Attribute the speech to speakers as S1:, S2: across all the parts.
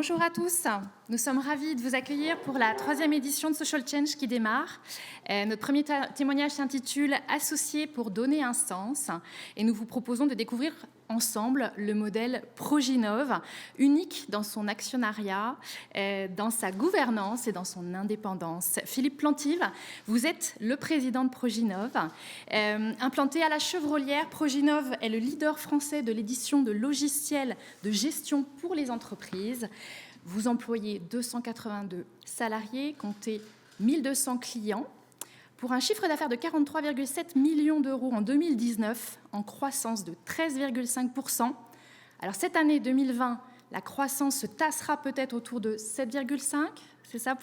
S1: Bonjour à tous, nous sommes ravis de vous accueillir pour la 3e édition de Social Change qui démarre. Notre premier témoignage s'intitule « Associés pour donner un sens » et nous vous proposons de découvrir ensemble le modèle Proginov, unique dans son actionnariat, dans sa gouvernance et dans son indépendance. Philippe Plantive, vous êtes le président de Proginov. Implanté à la Chevrolière, Proginov est le leader français de l'édition de logiciels de gestion pour les entreprises. Vous employez 282 salariés, comptez 1200 clients, pour un chiffre d'affaires de 43,7 millions d'euros en 2019, en croissance de 13,5%. Alors cette année 2020, la croissance se tassera peut-être autour de 7,5%, c'est ça,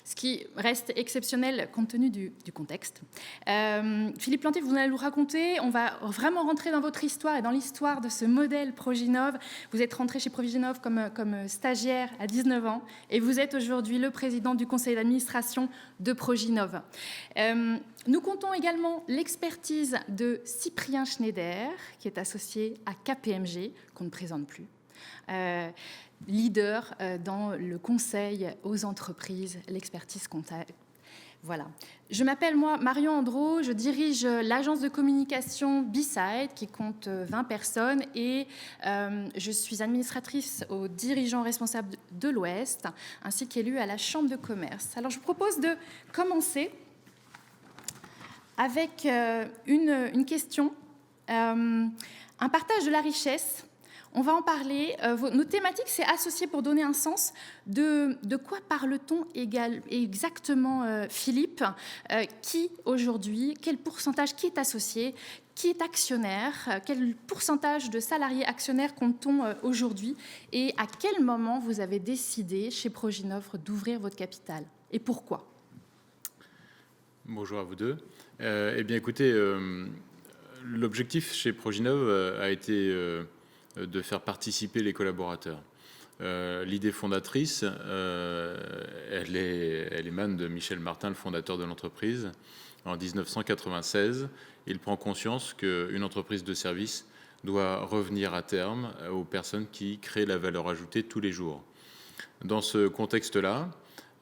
S1: ce qui reste exceptionnel compte tenu du contexte. Philippe Plantive, vous allez nous raconter, on va vraiment rentrer dans votre histoire et dans l'histoire de ce modèle Proginov. Vous êtes rentré chez Proginov comme stagiaire à 19 ans et vous êtes aujourd'hui le président du conseil d'administration de Proginov. Nous comptons également l'expertise de Cyprien Schneider, qui est associé à KPMG, qu'on ne présente plus. Leader dans le conseil aux entreprises, l'expertise comptable. Voilà. Je m'appelle, moi, Marion Andro, je dirige l'agence de communication B-Side qui compte 20 personnes et je suis administratrice aux dirigeants responsables de l'Ouest ainsi qu'élue à la Chambre de commerce. Alors, je vous propose de commencer avec une question, un partage de la richesse. On va en parler. Nos thématiques, c'est associé pour donner un sens. De quoi parle-t-on exactement, Philippe? Qui aujourd'hui, quel pourcentage, qui est associé, qui est actionnaire, quel pourcentage de salariés actionnaires compte-t-on aujourd'hui et à quel moment vous avez décidé chez Proginov d'ouvrir votre capital et pourquoi?
S2: Bonjour à vous deux. Eh bien, écoutez, l'objectif chez Proginov a été de faire participer les collaborateurs. L'idée fondatrice, elle émane de Michel Martin, le fondateur de l'entreprise. En 1996, il prend conscience qu'une entreprise de service doit revenir à terme aux personnes qui créent la valeur ajoutée tous les jours. Dans ce contexte-là,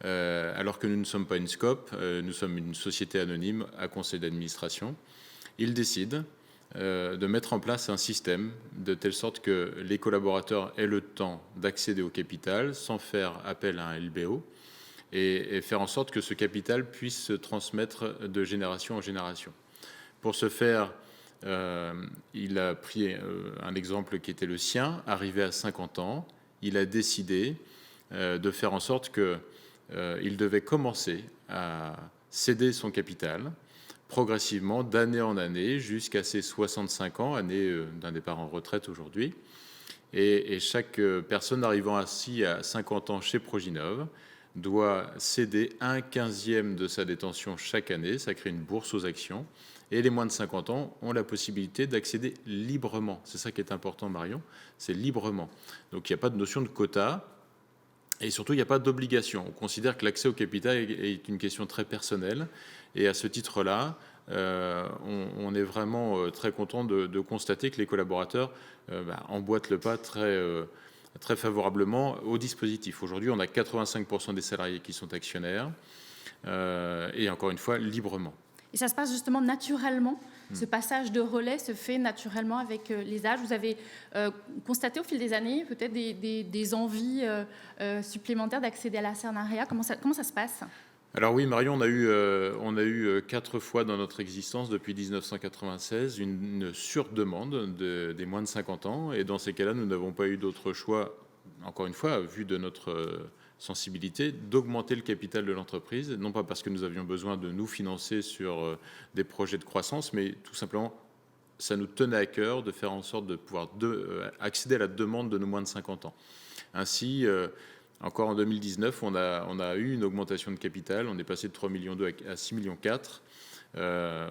S2: alors que nous ne sommes pas une SCOP, nous sommes une société anonyme à conseil d'administration, il décide de mettre en place un système de telle sorte que les collaborateurs aient le temps d'accéder au capital sans faire appel à un LBO et faire en sorte que ce capital puisse se transmettre de génération en génération. Pour ce faire, il a pris un exemple qui était le sien. Arrivé à 50 ans, il a décidé de faire en sorte qu'il devait commencer à céder son capital progressivement d'année en année jusqu'à ses 65 ans, année d'un départ en retraite aujourd'hui. Et chaque personne arrivant ainsi à 50 ans chez Proginov doit céder 1/15 de sa détention chaque année. Ça crée une bourse aux actions. Et les moins de 50 ans ont la possibilité d'accéder librement. C'est ça qui est important, Marion, c'est librement. Donc il n'y a pas de notion de quota. Et surtout, il n'y a pas d'obligation. On considère que l'accès au capital est une question très personnelle. Et à ce titre-là, on est vraiment très content de constater que les collaborateurs emboîtent le pas très favorablement au dispositif. Aujourd'hui, on a 85% des salariés qui sont actionnaires. Et encore une fois, librement.
S1: Et ça se passe justement naturellement. Ce passage de relais se fait naturellement avec les âges. Vous avez constaté au fil des années peut-être des envies supplémentaires d'accéder à l'actionnariat. Comment ça se passe?
S2: Alors oui, Marion, on a eu 4 fois dans notre existence depuis 1996 une surdemande des moins de 50 ans. Et dans ces cas-là, nous n'avons pas eu d'autre choix, encore une fois, vu de notre sensibilité, d'augmenter le capital de l'entreprise, non pas parce que nous avions besoin de nous financer sur des projets de croissance, mais tout simplement, ça nous tenait à cœur de faire en sorte de pouvoir accéder à la demande de nos moins de 50 ans. Ainsi, encore en 2019, on a eu une augmentation de capital, on est passé de 3,2 millions à 6,4 millions.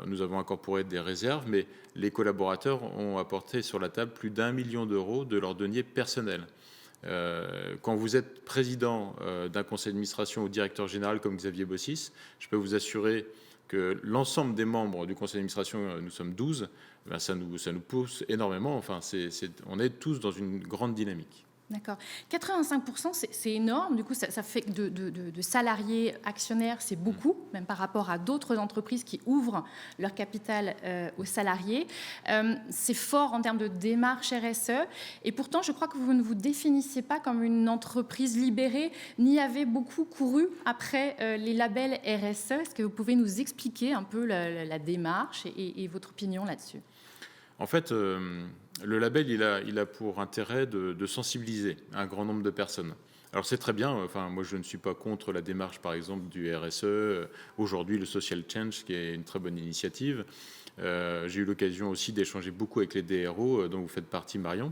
S2: Nous avons incorporé des réserves, mais les collaborateurs ont apporté sur la table plus d'1 million d'euros de leurs deniers personnels. Quand vous êtes président d'un conseil d'administration ou directeur général comme Xavier Bossis, je peux vous assurer que l'ensemble des membres du conseil d'administration, nous sommes 12, ça nous pousse énormément. Enfin, on est tous dans une grande dynamique.
S1: D'accord. 85%, c'est énorme. Du coup, ça fait que de salariés actionnaires, c'est beaucoup, même par rapport à d'autres entreprises qui ouvrent leur capital aux salariés. C'est fort en termes de démarche RSE. Et pourtant, je crois que vous ne vous définissez pas comme une entreprise libérée, ni avez beaucoup couru après les labels RSE. Est-ce que vous pouvez nous expliquer un peu la démarche et votre opinion là-dessus ?
S2: En fait, le label, il a pour intérêt de sensibiliser un grand nombre de personnes. Alors c'est très bien, enfin, moi je ne suis pas contre la démarche par exemple du RSE, aujourd'hui le Social Change qui est une très bonne initiative. J'ai eu l'occasion aussi d'échanger beaucoup avec les DRO dont vous faites partie Marion.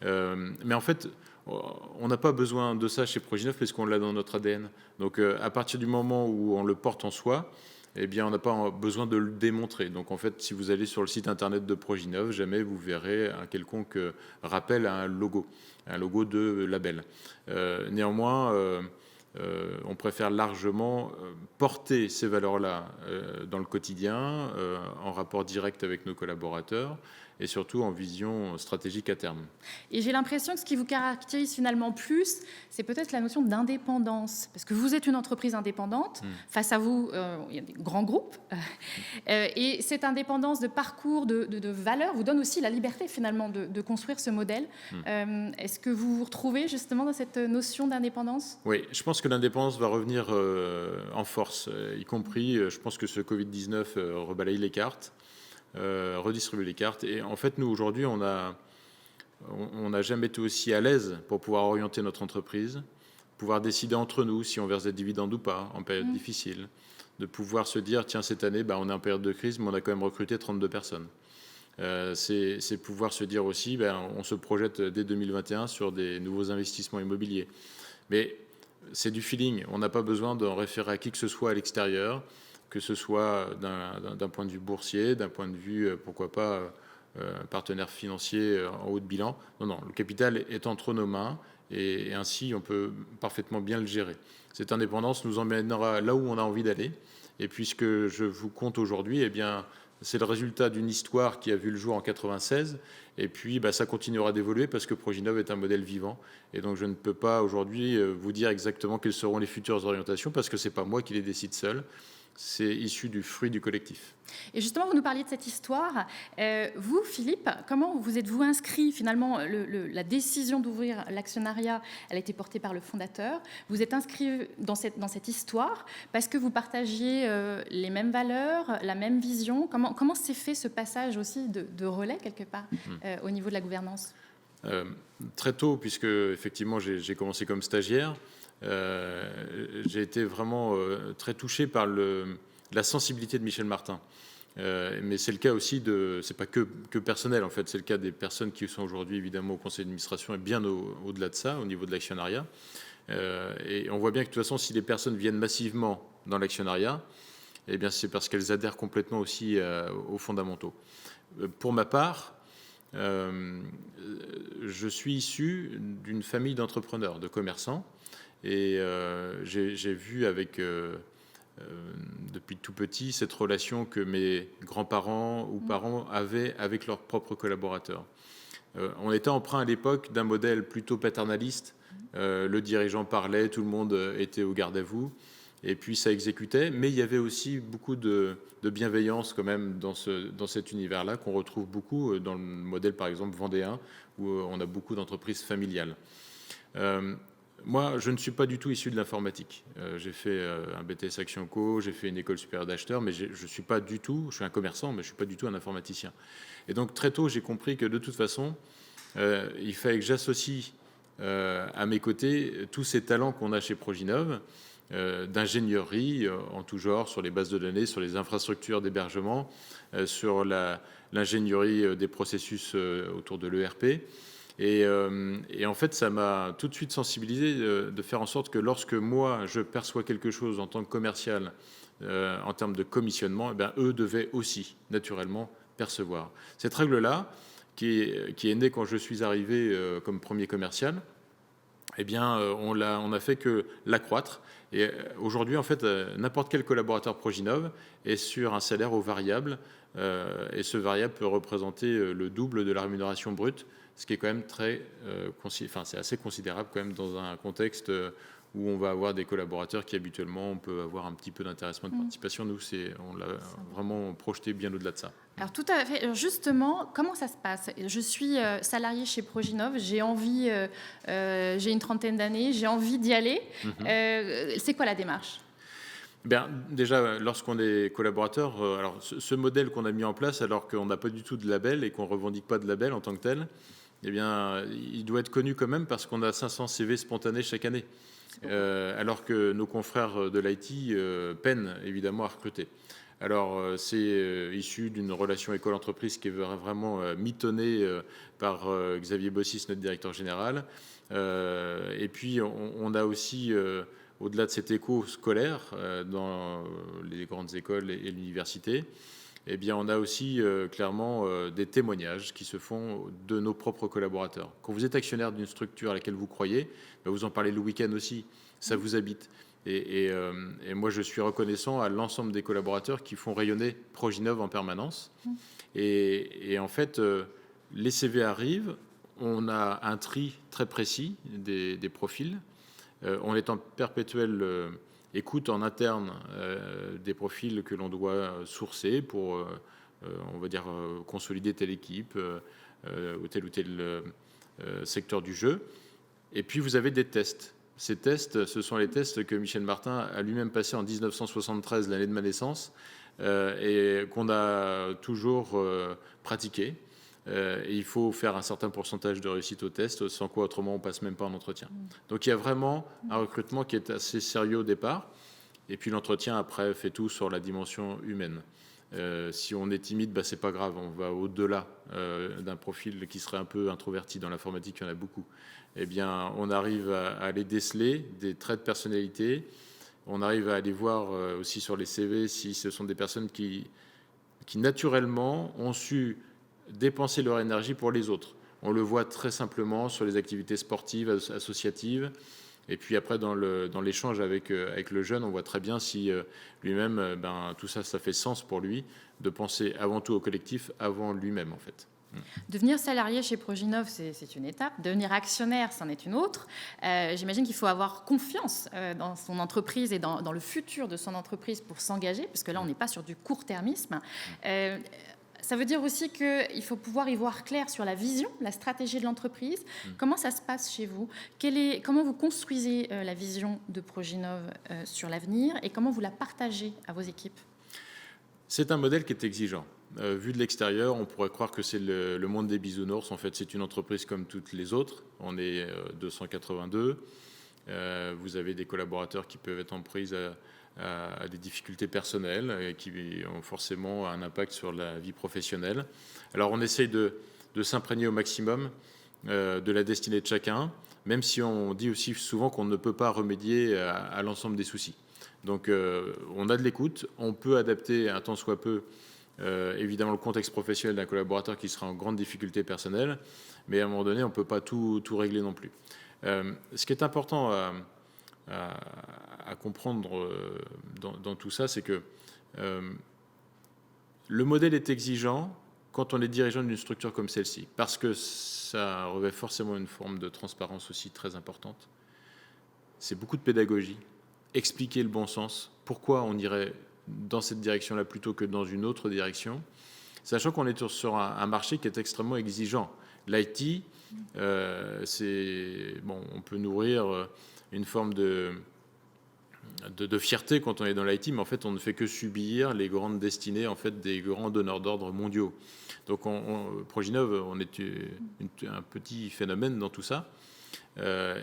S2: Mais en fait, on n'a pas besoin de ça chez Proginov parce qu'on l'a dans notre ADN. Donc à partir du moment où on le porte en soi, eh bien, on n'a pas besoin de le démontrer. Donc, en fait, si vous allez sur le site internet de Proginov, jamais vous verrez un quelconque rappel à un logo de label. Néanmoins, on préfère largement porter ces valeurs-là dans le quotidien, en rapport direct avec nos collaborateurs et surtout en vision stratégique à terme.
S1: Et j'ai l'impression que ce qui vous caractérise finalement plus, c'est peut-être la notion d'indépendance. Parce que vous êtes une entreprise indépendante, face à vous, il y a des grands groupes. Et cette indépendance de parcours, de valeurs, vous donne aussi la liberté finalement de construire ce modèle. Est-ce que vous vous retrouvez justement dans cette notion d'indépendance ?
S2: Oui, je pense que l'indépendance va revenir en force, y compris, je pense que ce Covid-19 rebalaye les cartes. Redistribuer les cartes. Et en fait, nous, aujourd'hui, on n'a jamais été aussi à l'aise pour pouvoir orienter notre entreprise, pouvoir décider entre nous si on verse des dividendes ou pas en période difficile, de pouvoir se dire, tiens, cette année, on est en période de crise, mais on a quand même recruté 32 personnes. C'est pouvoir se dire aussi, on se projette dès 2021 sur des nouveaux investissements immobiliers. Mais c'est du feeling. On n'a pas besoin d'en référer à qui que ce soit à l'extérieur, que ce soit d'un point de vue boursier, d'un point de vue, pourquoi pas, partenaire financier en haut de bilan. Non, le capital est entre nos mains et ainsi on peut parfaitement bien le gérer. Cette indépendance nous emmènera là où on a envie d'aller. Et puisque je vous compte aujourd'hui, eh bien, c'est le résultat d'une histoire qui a vu le jour en 96. Et puis, ça continuera d'évoluer parce que Proginov est un modèle vivant. Et donc, je ne peux pas aujourd'hui vous dire exactement quelles seront les futures orientations parce que ce n'est pas moi qui les décide seul. C'est issu du fruit du collectif.
S1: Et justement, vous nous parliez de cette histoire. Vous, Philippe, comment vous êtes-vous inscrit finalement la décision d'ouvrir l'actionnariat, elle a été portée par le fondateur. Vous êtes inscrit dans cette histoire parce que vous partagiez les mêmes valeurs, la même vision. Comment s'est fait ce passage aussi de relais, quelque part, au niveau de la gouvernance ?
S2: Très tôt, puisque effectivement, j'ai commencé comme stagiaire. J'ai été vraiment très touché par la sensibilité de Michel Martin. Mais c'est le cas aussi c'est pas que personnel en fait, c'est le cas des personnes qui sont aujourd'hui évidemment au conseil d'administration et bien au-delà de ça, au niveau de l'actionnariat. Et on voit bien que de toute façon, si les personnes viennent massivement dans l'actionnariat, eh bien c'est parce qu'elles adhèrent complètement aussi aux fondamentaux. Pour ma part, je suis issu d'une famille d'entrepreneurs, de commerçants. Et j'ai vu depuis tout petit cette relation que mes grands-parents ou parents avaient avec leurs propres collaborateurs. On était empreint à l'époque d'un modèle plutôt paternaliste. Le dirigeant parlait, tout le monde était au garde à vous, et puis ça exécutait. Mais il y avait aussi beaucoup de bienveillance quand même dans cet univers-là qu'on retrouve beaucoup dans le modèle par exemple vendéen où on a beaucoup d'entreprises familiales. Moi, je ne suis pas du tout issu de l'informatique. J'ai fait un BTS Action Co, j'ai fait une école supérieure d'acheteurs, mais je suis pas du tout, je suis un commerçant, mais je suis pas du tout un informaticien. Et donc très tôt, j'ai compris que de toute façon, il fallait que j'associe à mes côtés tous ces talents qu'on a chez Proginov, d'ingénierie en tout genre, sur les bases de données, sur les infrastructures d'hébergement, sur l'ingénierie des processus autour de l'ERP. Et en fait, ça m'a tout de suite sensibilisé de faire en sorte que lorsque moi, je perçois quelque chose en tant que commercial, en termes de commissionnement, eux devaient aussi, naturellement, percevoir. Cette règle-là, qui est née quand je suis arrivé comme premier commercial, eh bien, on a fait que l'accroître. Et aujourd'hui, en fait, n'importe quel collaborateur Proginov est sur un salaire au variable. Et ce variable peut représenter le double de la rémunération brute ce qui est quand même c'est assez considérable quand même dans un contexte où on va avoir des collaborateurs qui habituellement, on peut avoir un petit peu d'intéressement de participation. Nous, on l'a vraiment projeté bien au-delà de ça.
S1: Alors tout à fait. Justement, comment ça se passe? Je suis salarié chez Proginov, j'ai envie, j'ai une trentaine d'années, j'ai envie d'y aller. C'est quoi la démarche?
S2: Déjà, lorsqu'on est collaborateur, alors ce modèle qu'on a mis en place, alors qu'on n'a pas du tout de label et qu'on ne revendique pas de label en tant que tel, eh bien, il doit être connu quand même parce qu'on a 500 CV spontanés chaque année, alors que nos confrères de l'IT peinent évidemment à recruter. Alors, c'est issu d'une relation école-entreprise qui est vraiment mitonnée par Xavier Bossis, notre directeur général. Et puis, on a aussi, au-delà de cet écho scolaire dans les grandes écoles et l'université, eh bien, on a aussi clairement des témoignages qui se font de nos propres collaborateurs. Quand vous êtes actionnaire d'une structure à laquelle vous croyez, vous en parlez le week-end aussi, ça vous habite. Et moi, je suis reconnaissant à l'ensemble des collaborateurs qui font rayonner Proginov en permanence. Et en fait, les CV arrivent, on a un tri très précis des profils. On est en perpétuelle écoute en interne des profils que l'on doit sourcer pour, on va dire, consolider telle équipe ou tel secteur du jeu. Et puis, vous avez des tests. Ces tests, ce sont les tests que Michel Martin a lui-même passés en 1973, l'année de ma naissance, et qu'on a toujours pratiqué. Et il faut faire un certain pourcentage de réussite au test, sans quoi autrement on ne passe même pas en entretien. Donc il y a vraiment un recrutement qui est assez sérieux au départ, et puis l'entretien après fait tout sur la dimension humaine. Si on est timide, c'est pas grave, on va au-delà d'un profil qui serait un peu introverti. Dans l'informatique, il y en a beaucoup. Eh bien, on arrive à aller déceler des traits de personnalité. On arrive à aller voir aussi sur les CV si ce sont des personnes qui naturellement ont su dépenser leur énergie pour les autres. On le voit très simplement sur les activités sportives, associatives. Et puis après, dans l'échange avec le jeune, on voit très bien si lui-même, tout ça fait sens pour lui de penser avant tout au collectif, avant lui-même en fait.
S1: Devenir salarié chez Proginov, c'est une étape. Devenir actionnaire, c'en est une autre. J'imagine qu'il faut avoir confiance dans son entreprise et dans le futur de son entreprise pour s'engager, parce que là, on n'est pas sur du court-termisme. Ça veut dire aussi qu'il faut pouvoir y voir clair sur la vision, la stratégie de l'entreprise. Comment ça se passe chez vous? Comment vous construisez la vision de Proginov sur l'avenir et comment vous la partagez à vos équipes?
S2: C'est un modèle qui est exigeant. Vu de l'extérieur, on pourrait croire que c'est le monde des bisounours. En fait, c'est une entreprise comme toutes les autres. On est 282. Vous avez des collaborateurs qui peuvent être en prise à des difficultés personnelles et qui ont forcément un impact sur la vie professionnelle. Alors, on essaye de s'imprégner au maximum de la destinée de chacun, même si on dit aussi souvent qu'on ne peut pas remédier à l'ensemble des soucis. Donc, on a de l'écoute. On peut adapter un tant soit peu évidemment le contexte professionnel d'un collaborateur qui sera en grande difficulté personnelle, mais à un moment donné, on ne peut pas tout régler non plus. Ce qui est important à comprendre dans tout ça, c'est que le modèle est exigeant quand on est dirigeant d'une structure comme celle-ci, parce que ça revêt forcément une forme de transparence aussi très importante. C'est beaucoup de pédagogie, expliquer le bon sens, pourquoi on irait dans cette direction-là plutôt que dans une autre direction, sachant qu'on est sur un marché qui est extrêmement exigeant. L'IT, on peut nourrir une forme de fierté quand on est dans l'IT, mais en fait, on ne fait que subir les grandes destinées en fait, des grands donneurs d'ordre mondiaux. Donc, Proginov, on est un petit phénomène dans tout ça.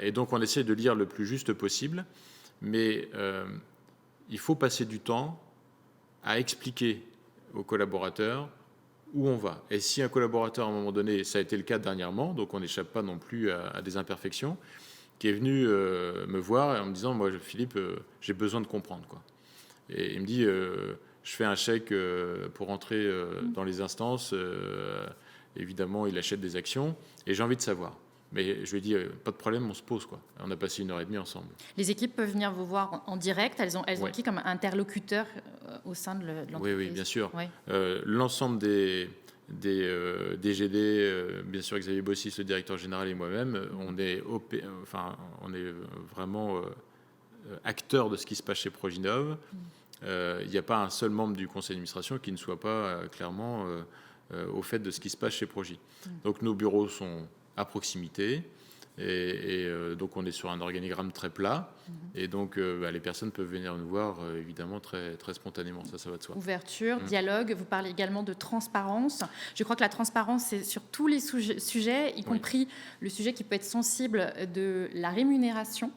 S2: Et donc, on essaie de lire le plus juste possible, mais il faut passer du temps à expliquer aux collaborateurs où on va. Et si un collaborateur, à un moment donné, ça a été le cas dernièrement, donc on n'échappe pas non plus à des imperfections, qui est venu me voir en me disant, moi, Philippe, j'ai besoin de comprendre, quoi. Et il me dit, je fais un chèque pour entrer dans les instances. Évidemment, il achète des actions et j'ai envie de savoir. Mais je lui ai dit, pas de problème, on se pose, quoi. On a passé 1h30 ensemble.
S1: Les équipes peuvent venir vous voir en direct. Elles ont qui comme interlocuteur au sein de l'entreprise?
S2: Oui, bien sûr.
S1: Oui.
S2: L'ensemble des DGD, bien sûr Xavier Bossis, le directeur général, et moi-même, on est vraiment acteurs de ce qui se passe chez Proginov. Il n'y a pas un seul membre du conseil d'administration qui ne soit pas clairement au fait de ce qui se passe chez Progi. Donc nos bureaux sont à proximité. Et donc on est sur un organigramme très plat, et donc les personnes peuvent venir nous voir évidemment très, très spontanément, ça va de soi.
S1: Ouverture, dialogue, vous parlez également de transparence. Je crois que la transparence, c'est sur tous les sujets, y compris le sujet qui peut être sensible de la rémunération.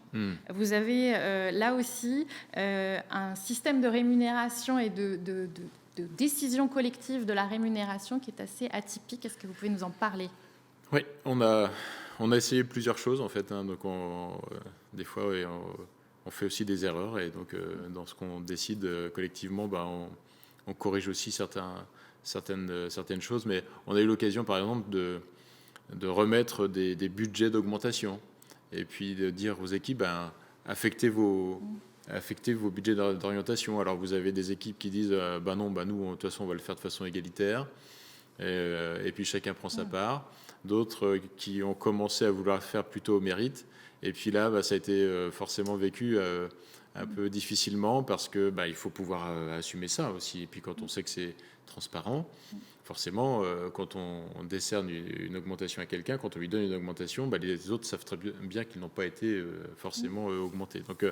S1: Vous avez là aussi un système de rémunération et de décision collective de la rémunération qui est assez atypique. Est-ce que vous pouvez nous en parler ?
S2: Oui, on a essayé plusieurs choses en fait, donc des fois on fait aussi des erreurs, et donc dans ce qu'on décide collectivement, on corrige aussi certaines choses, mais on a eu l'occasion par exemple de remettre des budgets d'augmentation, et puis de dire aux équipes, affectez vos budgets d'orientation. Alors vous avez des équipes qui disent non, nous de toute façon on va le faire de façon égalitaire, et puis chacun prend sa part. D'autres qui ont commencé à vouloir faire plutôt au mérite. Et puis là, ça a été forcément vécu un peu difficilement, parce que il faut pouvoir assumer ça aussi. Et puis quand on sait que c'est transparent, forcément, quand on décerne une augmentation à quelqu'un, quand on lui donne une augmentation, les autres savent très bien qu'ils n'ont pas été forcément augmentés. Donc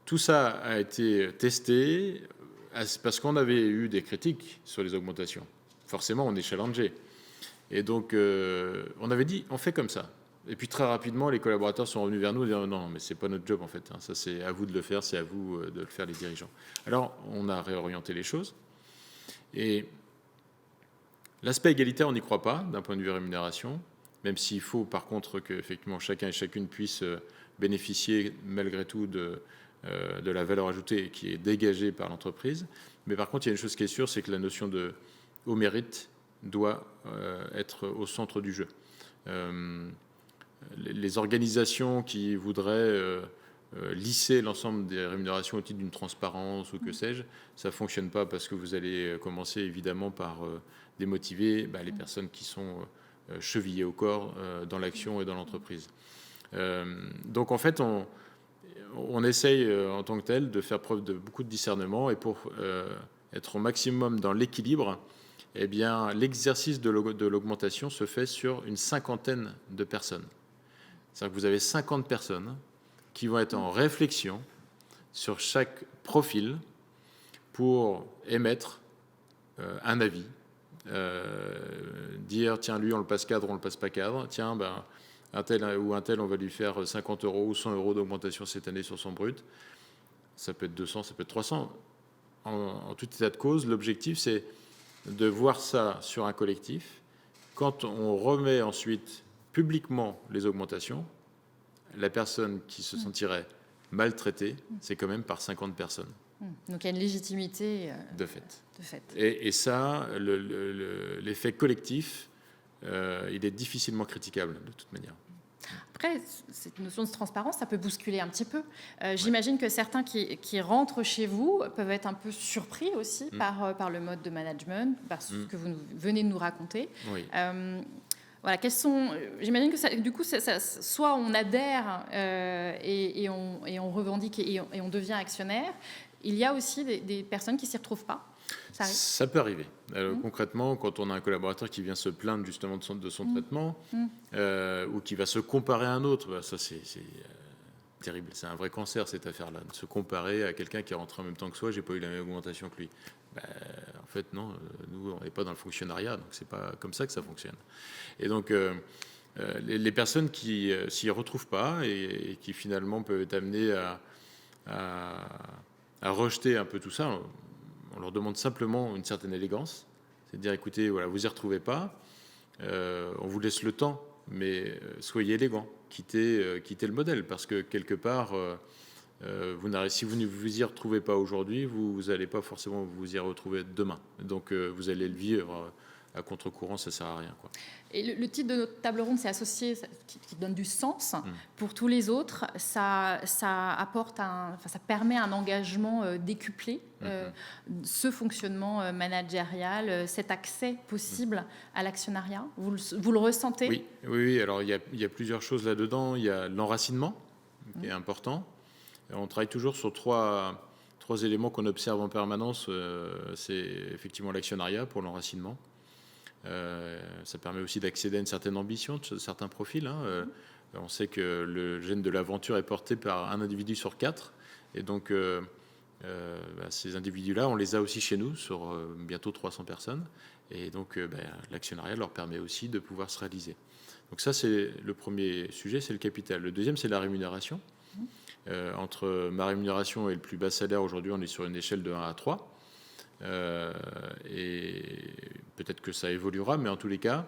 S2: tout ça a été testé, parce qu'on avait eu des critiques sur les augmentations. Forcément, on est challengé. Et donc, on avait dit, on fait comme ça. Et puis très rapidement, les collaborateurs sont revenus vers nous et disant, non, mais c'est pas notre job en fait. Ça, c'est à vous de le faire, c'est à vous de le faire, les dirigeants. Alors, on a réorienté les choses. Et l'aspect égalitaire, on n'y croit pas d'un point de vue rémunération, même s'il faut par contre que effectivement chacun et chacune puisse bénéficier malgré tout de la valeur ajoutée qui est dégagée par l'entreprise. Mais par contre, il y a une chose qui est sûre, c'est que la notion de au mérite doit être au centre du jeu. Les organisations qui voudraient lisser l'ensemble des rémunérations au titre d'une transparence ou que sais-je, ça ne fonctionne pas, parce que vous allez commencer évidemment par démotiver les personnes qui sont chevillées au corps dans l'action et dans l'entreprise. Donc en fait, on essaye en tant que tel de faire preuve de beaucoup de discernement, et pour être au maximum dans l'équilibre, eh bien, l'exercice de l'augmentation se fait sur une cinquantaine de personnes. C'est-à-dire que vous avez 50 personnes qui vont être en réflexion sur chaque profil pour émettre un avis. Dire, tiens, lui, on le passe cadre, on le passe pas cadre. Tiens, un tel ou un tel, on va lui faire 50 € ou 100 € d'augmentation cette année sur son brut. Ça peut être 200, ça peut être 300. En tout état de cause, l'objectif, c'est de voir ça sur un collectif. Quand on remet ensuite publiquement les augmentations, la personne qui se sentirait maltraitée, c'est quand même par 50 personnes.
S1: Donc il y a une légitimité
S2: de fait. Et
S1: Et
S2: ça, l'effet collectif, il est difficilement critiquable de toute manière.
S1: Après, cette notion de transparence, ça peut bousculer un petit peu. J'imagine que certains qui rentrent chez vous peuvent être un peu surpris aussi par le mode de management, par ce que vous venez de nous raconter.
S2: Oui.
S1: Voilà, j'imagine que ça, du coup, soit on adhère et on revendique et on devient actionnaire. Il y a aussi des personnes qui ne s'y retrouvent pas.
S2: Ça peut arriver. Concrètement, quand on a un collaborateur qui vient se plaindre justement de son traitement, ou qui va se comparer à un autre, ça c'est terrible. C'est un vrai cancer, cette affaire-là, de se comparer à quelqu'un qui est rentré en même temps que soi. J'ai pas eu la même augmentation que lui. En fait, non, nous, on n'est pas dans le fonctionnariat, donc c'est pas comme ça que ça fonctionne. Et donc, les personnes qui s'y retrouvent pas et qui finalement peuvent être amenées à rejeter un peu tout ça, on leur demande simplement une certaine élégance, c'est de dire, écoutez, voilà, vous y retrouvez pas, on vous laisse le temps, mais soyez élégant, quittez le modèle, parce que quelque part, si vous ne vous y retrouvez pas aujourd'hui, vous n'allez pas forcément vous y retrouver demain. Donc vous allez le vivre à contre-courant, ça ne sert à rien, quoi.
S1: Et le titre de notre table ronde, c'est associé, qui donne du sens. Pour tous les autres, ça apporte ça permet un engagement décuplé, ce fonctionnement managérial, cet accès possible à l'actionnariat. Vous le ressentez ?
S2: Oui. Alors, il y a plusieurs choses là-dedans. Il y a l'enracinement, qui est important. On travaille toujours sur trois éléments qu'on observe en permanence. C'est effectivement l'actionnariat pour l'enracinement. Ça permet aussi d'accéder à une certaine ambition de certains profils. On sait que le gène de l'aventure est porté par un individu sur 4. Et donc, ces individus-là, on les a aussi chez nous, sur bientôt 300 personnes. Et donc, l'actionnariat leur permet aussi de pouvoir se réaliser. Donc ça, c'est le premier sujet, c'est le capital. Le deuxième, c'est la rémunération. Entre ma rémunération et le plus bas salaire, aujourd'hui, on est sur une échelle de 1 à 3. Et peut-être que ça évoluera, mais en tous les cas,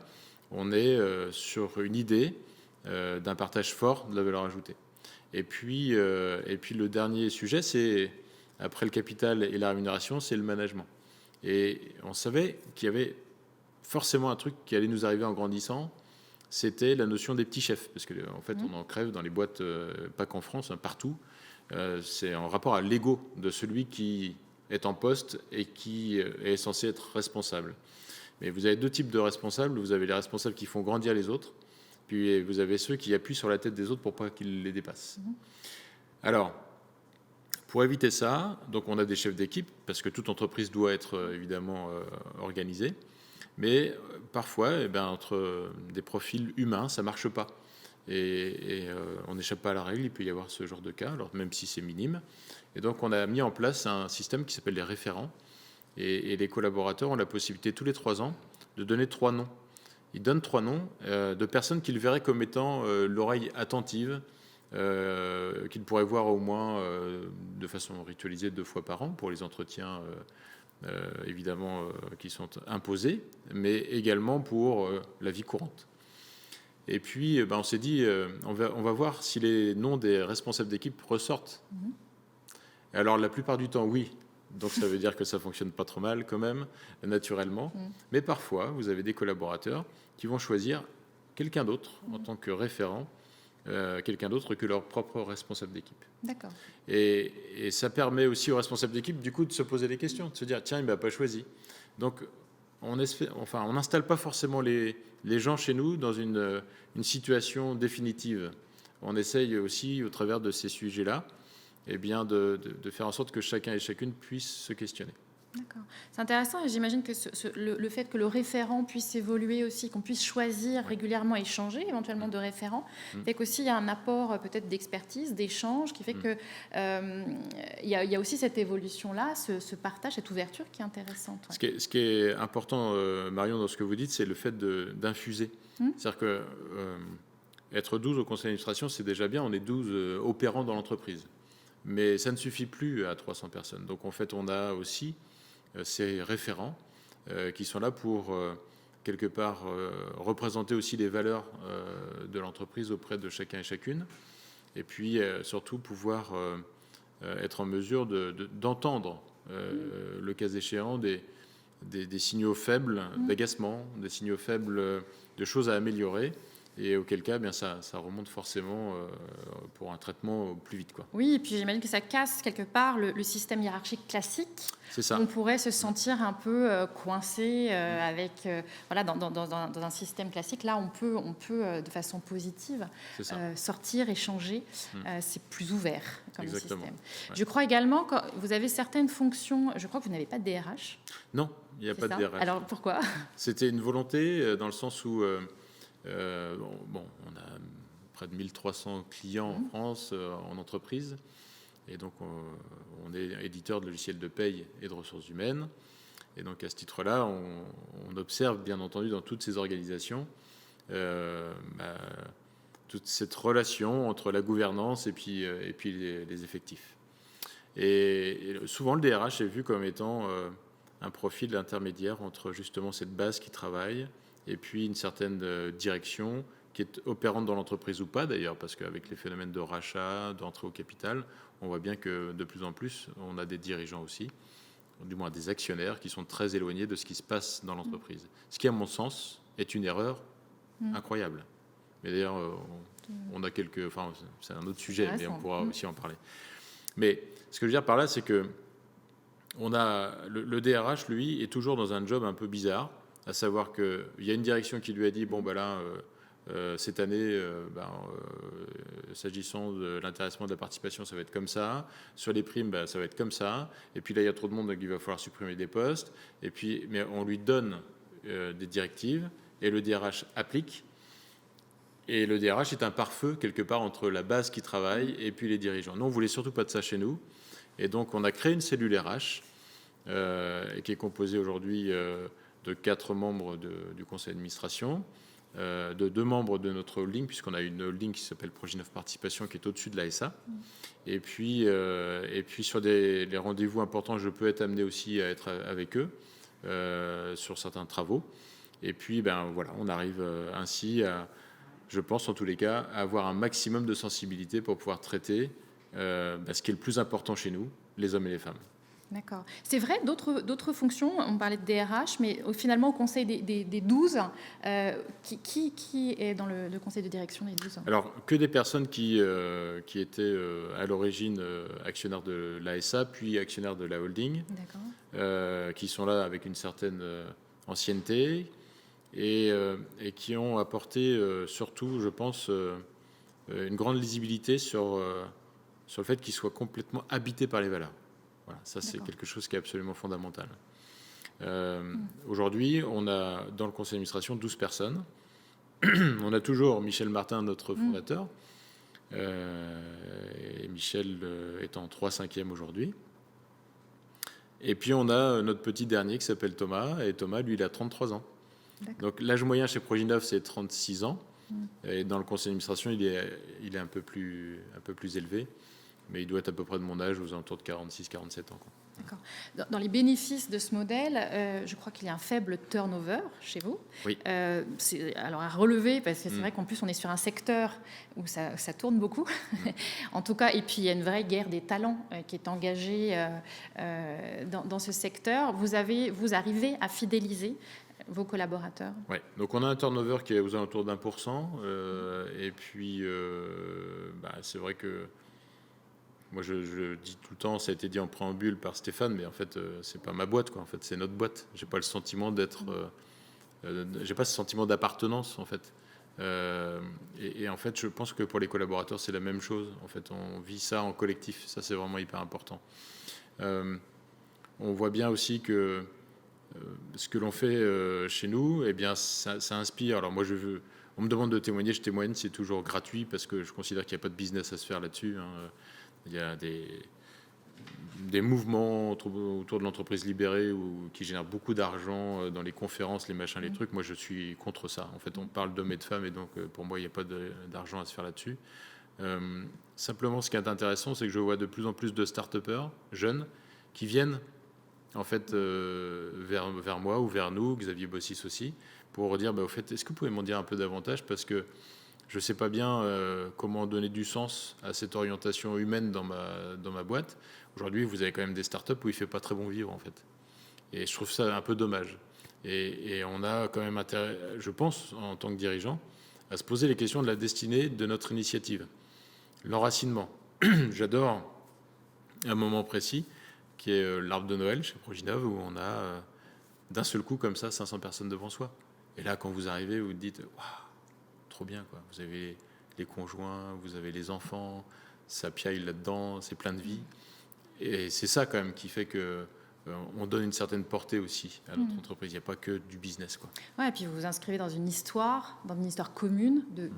S2: on est sur une idée d'un partage fort de la valeur ajoutée. Et puis le dernier sujet, c'est, après le capital et la rémunération, c'est le management. Et on savait qu'il y avait forcément un truc qui allait nous arriver en grandissant, c'était la notion des petits chefs. Parce qu'en fait, on en crève dans les boîtes, pas qu'en France, partout. C'est en rapport à l'ego de celui qui est en poste et qui est censé être responsable. Mais vous avez deux types de responsables. Vous avez les responsables qui font grandir les autres, puis vous avez ceux qui appuient sur la tête des autres pour pas qu'ils les dépassent. Alors, pour éviter ça, donc on a des chefs d'équipe, parce que toute entreprise doit être évidemment organisée, mais parfois, entre des profils humains, ça marche pas. Et on n'échappe pas à la règle, il peut y avoir ce genre de cas, alors même si c'est minime. Et donc on a mis en place un système qui s'appelle les référents. Et les collaborateurs ont la possibilité tous les 3 ans de donner 3 noms. Ils donnent 3 noms de personnes qu'ils verraient comme étant l'oreille attentive, qu'ils pourraient voir au moins de façon ritualisée 2 fois par an pour les entretiens évidemment qui sont imposés, mais également pour la vie courante. Et puis, on s'est dit, on va voir si les noms des responsables d'équipe ressortent. Alors, la plupart du temps, oui. Donc, ça veut dire que ça ne fonctionne pas trop mal quand même, naturellement. Mais parfois, vous avez des collaborateurs qui vont choisir quelqu'un d'autre en tant que référent, quelqu'un d'autre que leur propre responsable d'équipe.
S1: D'accord.
S2: Et ça permet aussi aux responsables d'équipe, du coup, de se poser des questions, de se dire, tiens, il ne m'a pas choisi. Donc, on n'installe pas forcément les gens chez nous dans une situation définitive. On essaye aussi, au travers de ces sujets-là, de faire en sorte que chacun et chacune puisse se questionner.
S1: D'accord. C'est intéressant et j'imagine que le fait que le référent puisse évoluer aussi, qu'on puisse choisir régulièrement et changer éventuellement de référent, fait qu'aussi il y a un apport peut-être d'expertise, d'échange qui fait que il y a aussi cette évolution-là, ce partage, cette ouverture qui est intéressante. Ouais.
S2: Ce qui est important, Marion, dans ce que vous dites, c'est le fait d'infuser. C'est-à-dire que être 12 au conseil d'administration, c'est déjà bien, on est 12 opérants dans l'entreprise. Mais ça ne suffit plus à 300 personnes. Donc en fait, on a aussi ces référents qui sont là pour, quelque part, représenter aussi les valeurs de l'entreprise auprès de chacun et chacune. Et puis, surtout, pouvoir être en mesure d'entendre, le cas échéant, des signaux faibles d'agacement, des signaux faibles de choses à améliorer. Et auquel cas, ça remonte forcément pour un traitement plus vite, quoi.
S1: Oui, et puis j'imagine que ça casse quelque part le système hiérarchique classique.
S2: C'est ça.
S1: On pourrait se sentir un peu coincé avec, dans un système classique. Là, on peut de façon positive sortir, échanger. C'est plus ouvert comme
S2: Exactement.
S1: système.
S2: Ouais.
S1: Je crois également que vous avez certaines fonctions. Je crois que vous n'avez pas de DRH.
S2: Non, il n'y a pas de DRH.
S1: Alors pourquoi ? C'était
S2: une volonté dans le sens où on a près de 1300 clients en France, en entreprise. Et donc, on est éditeur de logiciels de paye et de ressources humaines. Et donc, à ce titre-là, on observe, bien entendu, dans toutes ces organisations, toute cette relation entre la gouvernance et puis les effectifs. Et souvent, le DRH est vu comme étant un profil intermédiaire entre justement cette base qui travaille et puis une certaine direction qui est opérante dans l'entreprise ou pas d'ailleurs, parce qu'avec les phénomènes de rachat, d'entrée au capital, on voit bien que de plus en plus, on a des dirigeants aussi du moins des actionnaires, qui sont très éloignés de ce qui se passe dans l'entreprise. Ce qui, à mon sens, est une erreur incroyable. Mais d'ailleurs, on a quelques... Enfin, c'est un autre sujet, mais on pourra aussi en parler. Mais ce que je veux dire par là, c'est que le DRH, lui, est toujours dans un job un peu bizarre, à savoir qu'il y a une direction qui lui a dit, bon, ben là... cette année, s'agissant de l'intéressement de la participation, ça va être comme ça. Sur les primes, ça va être comme ça. Et puis là, il y a trop de monde, donc il va falloir supprimer des postes. Et puis, mais on lui donne des directives et le DRH applique. Et le DRH est un pare-feu quelque part entre la base qui travaille et puis les dirigeants. Nous, on ne voulait surtout pas de ça chez nous. Et donc, on a créé une cellule RH qui est composée aujourd'hui de 4 membres du conseil d'administration, de 2 membres de notre holding, puisqu'on a une holding qui s'appelle Proginov Participation, qui est au-dessus de l'ASA. Et puis sur les rendez-vous importants, je peux être amené aussi à être avec eux sur certains travaux. Et puis, voilà, on arrive ainsi à, je pense en tous les cas, à avoir un maximum de sensibilité pour pouvoir traiter ce qui est le plus important chez nous, les hommes et les femmes.
S1: D'accord. C'est vrai, d'autres fonctions, on parlait de DRH, mais finalement au conseil des 12, qui est dans le conseil de direction des 12 ?
S2: Alors, que des personnes qui étaient à l'origine actionnaires de l'ASA, puis actionnaires de la holding, qui sont là avec une certaine ancienneté et qui ont apporté surtout, je pense, une grande lisibilité sur le fait qu'ils soient complètement habités par les valeurs. Voilà, ça c'est quelque chose qui est absolument fondamental. Aujourd'hui, on a dans le conseil d'administration 12 personnes. On a toujours Michel Martin, notre fondateur, et Michel étant 3/5e aujourd'hui. Et puis on a notre petit dernier qui s'appelle Thomas, et Thomas, lui, il a 33 ans. Donc l'âge moyen chez Proginov, c'est 36 ans, et dans le conseil d'administration, il est un peu plus élevé. Mais il doit être à peu près de mon âge, aux alentours de 46-47 ans.
S1: D'accord. Dans les bénéfices de ce modèle, je crois qu'il y a un faible turnover chez vous.
S2: Oui.
S1: C'est alors à relever, parce que c'est vrai qu'en plus, on est sur un secteur où ça tourne beaucoup. En tout cas, et puis il y a une vraie guerre des talents qui est engagée dans ce secteur. Vous arrivez à fidéliser vos collaborateurs.
S2: Oui, donc on a un turnover qui est aux alentours d'1%. Et puis, c'est vrai que moi, je dis tout le temps, ça a été dit en préambule par Stéphane, mais en fait, c'est pas ma boîte, quoi. En fait, c'est notre boîte. J'ai pas le sentiment d'être, j'ai pas ce sentiment d'appartenance, en fait. Et en fait, je pense que pour les collaborateurs, c'est la même chose. En fait, on vit ça en collectif. Ça, c'est vraiment hyper important. On voit bien aussi que ce que l'on fait chez nous, eh bien, ça inspire. Alors moi, on me demande de témoigner, je témoigne, c'est toujours gratuit parce que je considère qu'il n'y a pas de business à se faire là-dessus. Il y a des mouvements autour de l'entreprise libérée qui génèrent beaucoup d'argent dans les conférences, les machins, les trucs. Moi, je suis contre ça. En fait, on parle d'hommes et de femmes et donc, pour moi, il n'y a pas d'argent à se faire là-dessus. Simplement, ce qui est intéressant, c'est que je vois de plus en plus de start-upers jeunes qui viennent en fait vers moi ou vers nous, Xavier Bossis aussi, pour dire, au fait, est-ce que vous pouvez m'en dire un peu davantage, parce que je ne sais pas bien comment donner du sens à cette orientation humaine dans ma boîte. Aujourd'hui, vous avez quand même des startups où il ne fait pas très bon vivre, en fait. Et je trouve ça un peu dommage. Et on a quand même intérêt, je pense, en tant que dirigeant, à se poser les questions de la destinée de notre initiative. L'enracinement. J'adore un moment précis, qui est l'arbre de Noël chez Proginov, où on a d'un seul coup, comme ça, 500 personnes devant soi. Et là, quand vous arrivez, vous vous dites, waouh, trop bien, quoi. Vous avez les conjoints, vous avez les enfants, ça piaille là-dedans, c'est plein de vie. Et c'est ça quand même qui fait que on donne une certaine portée aussi à notre entreprise. Il n'y a pas que du business, quoi.
S1: Ouais, et puis vous vous inscrivez dans une histoire commune de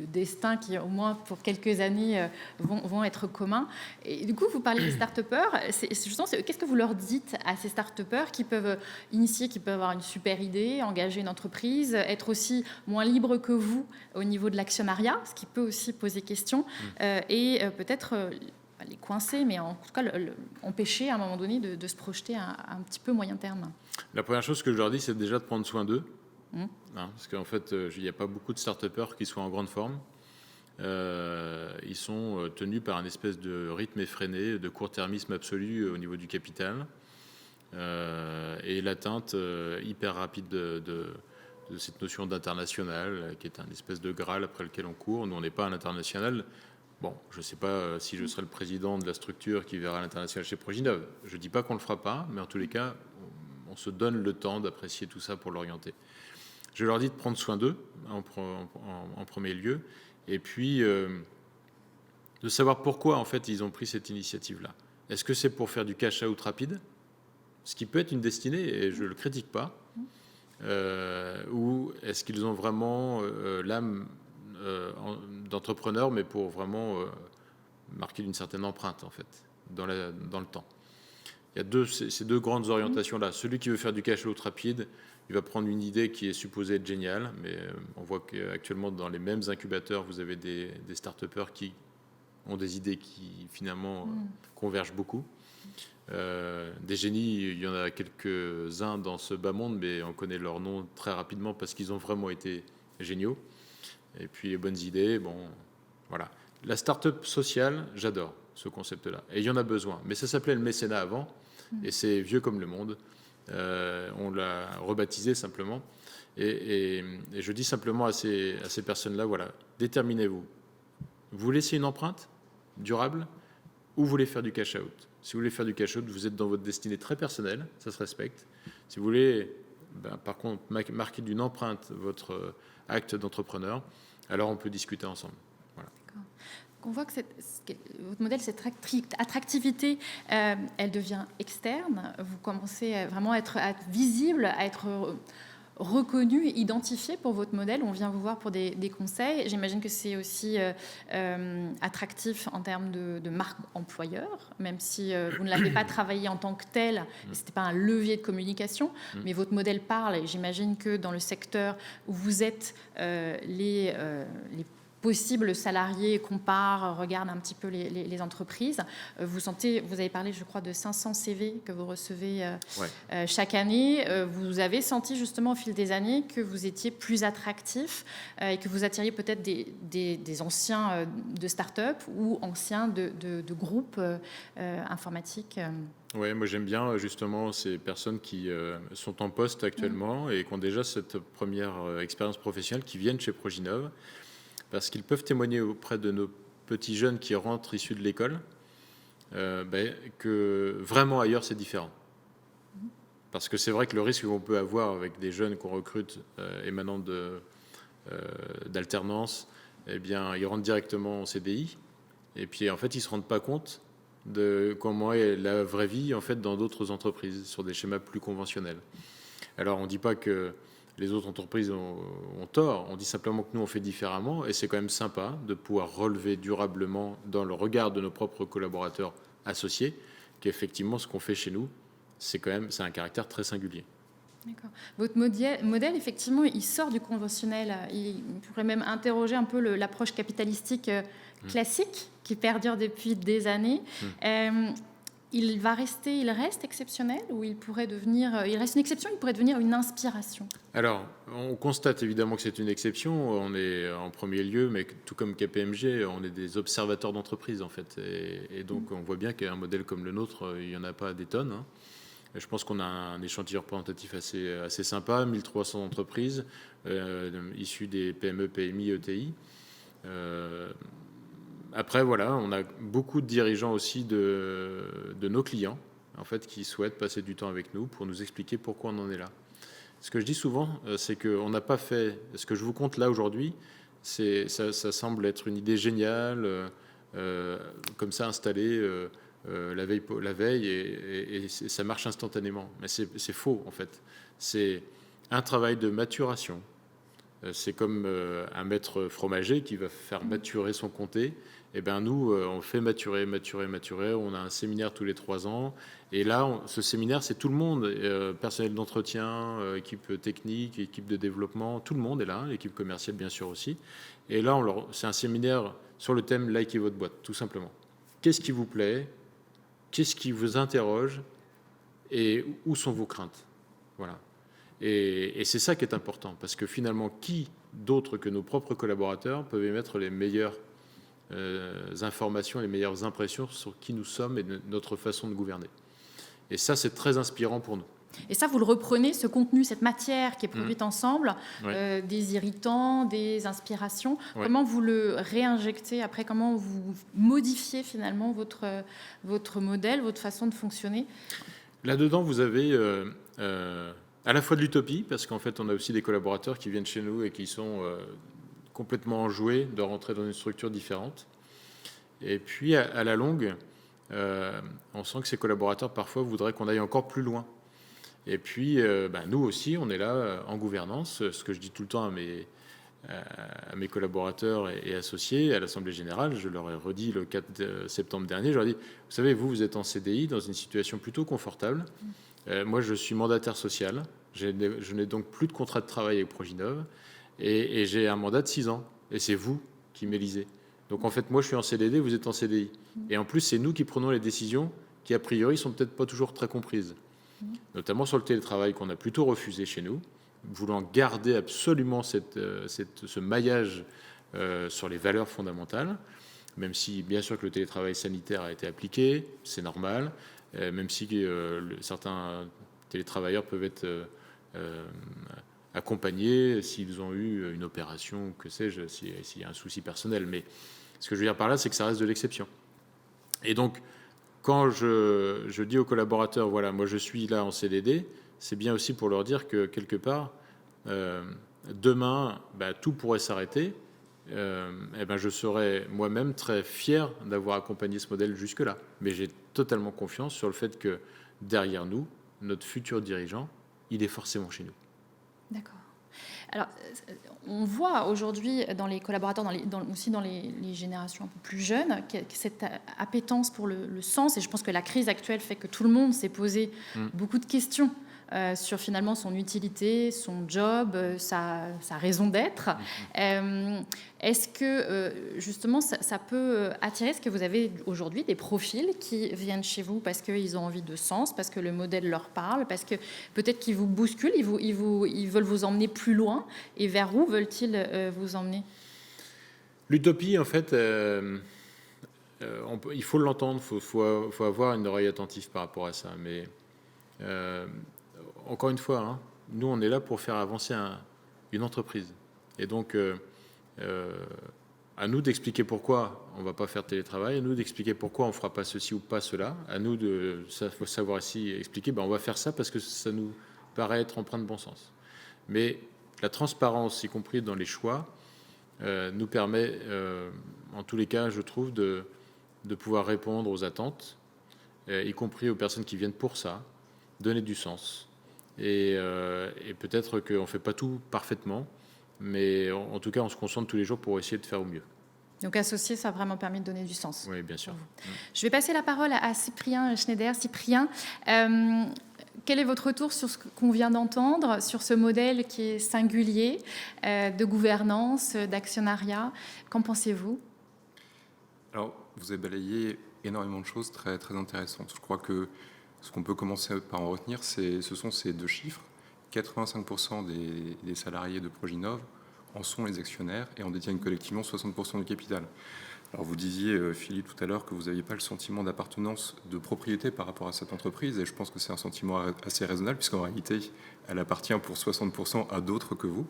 S1: destin qui, au moins pour quelques années, vont être communs. Et du coup, vous parlez des start-upers. Justement, qu'est-ce que vous leur dites à ces start-upers qui peuvent initier, qui peuvent avoir une super idée, engager une entreprise, être aussi moins libres que vous au niveau de l'actionnariat, ce qui peut aussi poser question, et peut-être les coincer, mais en tout cas empêcher à un moment donné de se projeter à un petit peu moyen terme.
S2: La première chose que je leur dis, c'est déjà de prendre soin d'eux. Parce qu'en fait, il n'y a pas beaucoup de start-upers qui soient en grande forme. Ils sont tenus par un espèce de rythme effréné, de court-termisme absolu au niveau du capital. et l'atteinte hyper rapide de cette notion d'international, qui est un espèce de Graal après lequel on court. Nous, on n'est pas à l'international. Bon, je ne sais pas si je serai le président de la structure qui verra l'international chez Proginov. Je ne dis pas qu'on ne le fera pas, mais en tous les cas, on se donne le temps d'apprécier tout ça pour l'orienter. Je leur dis de prendre soin d'eux en premier lieu, et puis de savoir pourquoi en fait ils ont pris cette initiative-là. Est-ce que c'est pour faire du cash out rapide, ce qui peut être une destinée, et je ne le critique pas, ou est-ce qu'ils ont vraiment l'âme d'entrepreneur, mais pour vraiment marquer d'une certaine empreinte en fait dans le temps. Il y a ces deux grandes orientations-là. Celui qui veut faire du cash out rapide, il va prendre une idée qui est supposée être géniale, mais on voit qu'actuellement, dans les mêmes incubateurs, vous avez des start-upers qui ont des idées qui, finalement, convergent beaucoup. Des génies, il y en a quelques-uns dans ce bas monde, mais on connaît leur nom très rapidement parce qu'ils ont vraiment été géniaux. Et puis, les bonnes idées, bon, voilà. La start-up sociale, j'adore ce concept-là. Et il y en a besoin. Mais ça s'appelait le mécénat avant, et c'est vieux comme le monde. On l'a rebaptisé simplement. Et je dis simplement à ces personnes-là, voilà, déterminez-vous. Vous laissez une empreinte durable ou vous voulez faire du cash-out. Si vous voulez faire du cash-out, vous êtes dans votre destinée très personnelle, ça se respecte. Si vous voulez, par contre, marquer d'une empreinte votre acte d'entrepreneur, alors on peut discuter ensemble. Voilà.
S1: On voit que votre modèle, cette attractivité, elle devient externe. Vous commencez vraiment à être visible, à être reconnu, identifié pour votre modèle. On vient vous voir pour des conseils. J'imagine que c'est aussi attractif en termes de marque employeur, même si vous ne l'avez pas travaillé en tant que tel, ce n'était pas un levier de communication, mais votre modèle parle. Et j'imagine que dans le secteur où vous êtes, les possibles salariés comparent, regardent un petit peu les entreprises. Vous avez parlé, je crois, de 500 CV que vous recevez chaque année. Vous avez senti justement au fil des années que vous étiez plus attractif et que vous attiriez peut-être des anciens de start-up ou anciens de groupes informatiques.
S2: Oui, moi j'aime bien justement ces personnes qui sont en poste actuellement et qui ont déjà cette première expérience professionnelle, qui viennent chez Proginov, parce qu'ils peuvent témoigner auprès de nos petits jeunes qui rentrent issus de l'école que vraiment ailleurs c'est différent. Parce que c'est vrai que le risque qu'on peut avoir avec des jeunes qu'on recrute émanant d'alternance, eh bien, ils rentrent directement en CDI et puis en fait ils ne se rendent pas compte de comment est la vraie vie en fait dans d'autres entreprises sur des schémas plus conventionnels. Alors on ne dit pas que les autres entreprises ont tort, on dit simplement que nous on fait différemment et c'est quand même sympa de pouvoir relever durablement dans le regard de nos propres collaborateurs associés qu'effectivement ce qu'on fait chez nous, c'est un caractère très singulier.
S1: D'accord. Votre modèle, effectivement, il sort du conventionnel. Il pourrait même interroger un peu l'approche capitalistique classique qui perdure depuis des années. Il reste exceptionnel ou il reste une exception, il pourrait devenir une inspiration?
S2: Alors, on constate évidemment que c'est une exception. On est en premier lieu, mais tout comme KPMG, on est des observateurs d'entreprise en fait. Et donc, on voit bien qu'un modèle comme le nôtre, il n'y en a pas des tonnes. Hein. Je pense qu'on a un échantillon représentatif assez sympa, 1300 entreprises issues des PME, PMI, ETI. Après, voilà, on a beaucoup de dirigeants aussi de nos clients, en fait, qui souhaitent passer du temps avec nous pour nous expliquer pourquoi on en est là. Ce que je dis souvent, c'est qu'on n'a pas fait... Ce que je vous conte là aujourd'hui, ça semble être une idée géniale, comme ça installée la veille et ça marche instantanément. Mais c'est faux, en fait. C'est un travail de maturation. C'est comme un maître fromager qui va faire maturer son comté. Et ben nous, on fait maturer. On a un séminaire tous les 3 ans. Et là, ce séminaire, c'est tout le monde. Personnel d'entretien, équipe technique, équipe de développement, tout le monde est là. L'équipe commerciale, bien sûr, aussi. Et là, c'est un séminaire sur le thème « Likez votre boîte », tout simplement. Qu'est-ce qui vous plaît? Qu'est-ce qui vous interroge? Et où sont vos craintes? Voilà. Et c'est ça qui est important, parce que finalement, qui d'autre que nos propres collaborateurs peuvent émettre les meilleures informations, les meilleures impressions sur qui nous sommes et notre façon de gouverner. Et ça, c'est très inspirant pour nous.
S1: Et ça, vous le reprenez, ce contenu, cette matière qui est produite ensemble,
S2: Ouais.
S1: des irritants, des inspirations,
S2: Ouais.
S1: comment vous le réinjectez après, comment vous modifiez finalement votre modèle, votre façon de fonctionner?
S2: Là-dedans, vous avez à la fois de l'utopie, parce qu'en fait, on a aussi des collaborateurs qui viennent chez nous et qui sont complètement enjoués de rentrer dans une structure différente. Et puis, à la longue, on sent que ces collaborateurs, parfois, voudraient qu'on aille encore plus loin. Et puis, nous aussi, on est là en gouvernance. Ce que je dis tout le temps à mes collaborateurs et associés à l'Assemblée générale, je leur ai redit le 4 septembre dernier, je leur ai dit, vous savez, vous êtes en CDI dans une situation plutôt confortable. Moi, je suis mandataire social. Je n'ai donc plus de contrat de travail avec Proginov. Et j'ai un mandat de 6 ans. Et c'est vous qui m'élisez. Donc, en fait, moi, je suis en CDD, vous êtes en CDI. Et en plus, c'est nous qui prenons les décisions qui, a priori, sont peut-être pas toujours très comprises. Notamment sur le télétravail qu'on a plutôt refusé chez nous, voulant garder absolument ce maillage sur les valeurs fondamentales, même si bien sûr que le télétravail sanitaire a été appliqué, c'est normal, même si certains télétravailleurs peuvent être accompagnés s'ils ont eu une opération, que sais-je, s'il y a un souci personnel. Mais ce que je veux dire par là, c'est que ça reste de l'exception. Et donc, quand je dis aux collaborateurs, voilà, moi je suis là en CDD, c'est bien aussi pour leur dire que quelque part, demain, tout pourrait s'arrêter. Je serais moi-même très fier d'avoir accompagné ce modèle jusque-là. Mais j'ai totalement confiance sur le fait que derrière nous, notre futur dirigeant, il est forcément chez nous.
S1: D'accord. Alors, on voit aujourd'hui dans les collaborateurs, aussi dans les générations un peu plus jeunes, cette appétence pour le sens. Et je pense que la crise actuelle fait que tout le monde s'est posé beaucoup de questions sur finalement son utilité, son job, sa raison d'être. Est-ce que justement ça peut attirer? Est-ce que vous avez aujourd'hui des profils qui viennent chez vous parce qu'ils ont envie de sens, parce que le modèle leur parle, parce que peut-être qu'ils vous bousculent, ils veulent vous emmener plus loin? Et vers où veulent-ils vous emmener?
S2: L'utopie, en fait, il faut l'entendre, il faut avoir une oreille attentive par rapport à ça. Mais encore une fois, nous, on est là pour faire avancer une entreprise. Et donc, à nous d'expliquer pourquoi on ne va pas faire télétravail, à nous d'expliquer pourquoi on ne fera pas ceci ou pas cela, à nous de savoir ici expliquer, on va faire ça parce que ça nous paraît être empreint de bon sens. Mais la transparence, y compris dans les choix, nous permet, en tous les cas, je trouve, de pouvoir répondre aux attentes, y compris aux personnes qui viennent pour ça, donner du sens. Et peut-être qu'on ne fait pas tout parfaitement, mais en tout cas, on se concentre tous les jours pour essayer de faire au mieux.
S1: Donc associer, ça a vraiment permis de donner du sens.
S2: Oui, bien sûr.
S1: Je vais passer la parole à Cyprien Schneider. Cyprien, quel est votre retour sur ce qu'on vient d'entendre, sur ce modèle qui est singulier de gouvernance, d'actionnariat? Qu'en pensez-vous?
S3: Alors, vous avez balayé énormément de choses très, très intéressantes. Je crois que ce qu'on peut commencer par en retenir, ce sont ces deux chiffres. 85% des salariés de Proginov en sont les actionnaires et en détiennent collectivement 60% du capital. Alors vous disiez, Philippe, tout à l'heure que vous n'aviez pas le sentiment d'appartenance, de propriété par rapport à cette entreprise, et je pense que c'est un sentiment assez raisonnable, puisqu'en réalité, elle appartient pour 60% à d'autres que vous.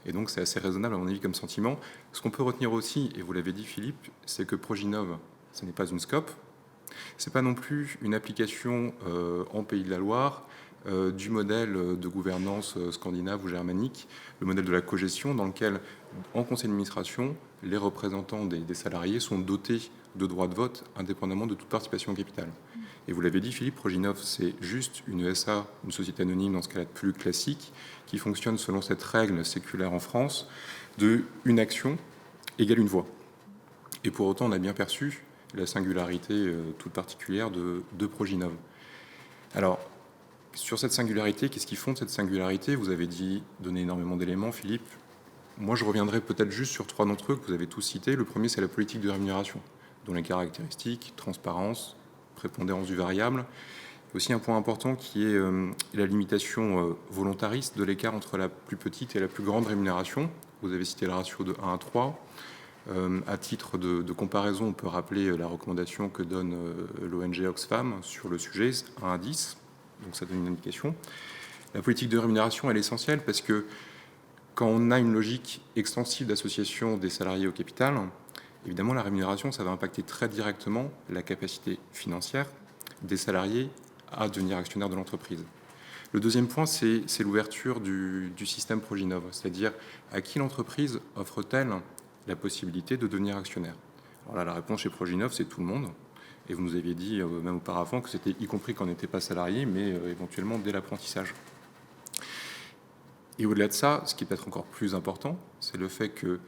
S3: Et donc c'est assez raisonnable, à mon avis, comme sentiment. Ce qu'on peut retenir aussi, et vous l'avez dit, Philippe, c'est que Proginov, ce n'est pas une SCOP, ce n'est pas non plus une application en Pays de la Loire du modèle de gouvernance scandinave ou germanique, le modèle de la cogestion, dans lequel, en conseil d'administration, les représentants des salariés sont dotés de droits de vote indépendamment de toute participation au capital. Et vous l'avez dit, Philippe, Proginov, c'est juste une SA, une société anonyme dans ce cas-là plus classique, qui fonctionne selon cette règle séculaire en France de une action égale une voix. Et pour autant, on a bien perçu la singularité toute particulière de Proginov. Alors, sur cette singularité, qu'est-ce qui fonde cette singularité? Vous avez donné énormément d'éléments, Philippe. Moi, je reviendrai peut-être juste sur 3 d'entre eux que vous avez tous cités. Le premier, c'est la politique de rémunération, dont les caractéristiques, transparence, prépondérance du variable. Aussi un point important qui est la limitation volontariste de l'écart entre la plus petite et la plus grande rémunération. Vous avez cité le ratio de 1 à 3. À titre de comparaison, on peut rappeler la recommandation que donne l'ONG Oxfam sur le sujet, 1 à 10, donc ça donne une indication. La politique de rémunération, elle est essentielle parce que quand on a une logique extensive d'association des salariés au capital, évidemment, la rémunération, ça va impacter très directement la capacité financière des salariés à devenir actionnaires de l'entreprise. Le deuxième point, c'est l'ouverture du système Proginov, c'est-à-dire à qui l'entreprise offre-t-elle la possibilité de devenir actionnaire. Alors là, la réponse chez Proginov, c'est tout le monde. Et vous nous aviez dit, même auparavant, que c'était y compris quand on n'était pas salarié, mais éventuellement dès l'apprentissage. Et au-delà de ça, ce qui est peut-être encore plus important, c'est le fait que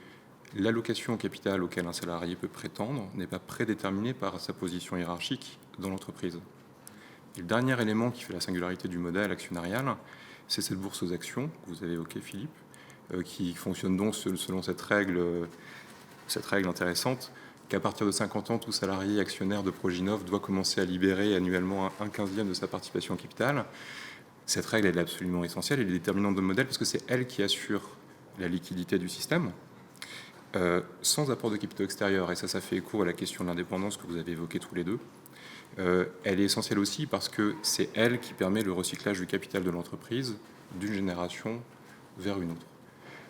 S3: l'allocation au capital auquel un salarié peut prétendre n'est pas prédéterminée par sa position hiérarchique dans l'entreprise. Et le dernier élément qui fait la singularité du modèle actionnarial, c'est cette bourse aux actions que vous avez évoquée, Philippe, qui fonctionne donc selon cette règle intéressante, qu'à partir de 50 ans, tout salarié actionnaire de Proginov doit commencer à libérer annuellement un 15e de sa participation au capital. Cette règle elle est absolument essentielle, elle est déterminante de modèle parce que c'est elle qui assure la liquidité du système, sans apport de capitaux extérieurs. Et ça fait écho à la question de l'indépendance que vous avez évoquée tous les deux. Elle est essentielle aussi parce que c'est elle qui permet le recyclage du capital de l'entreprise d'une génération vers une autre.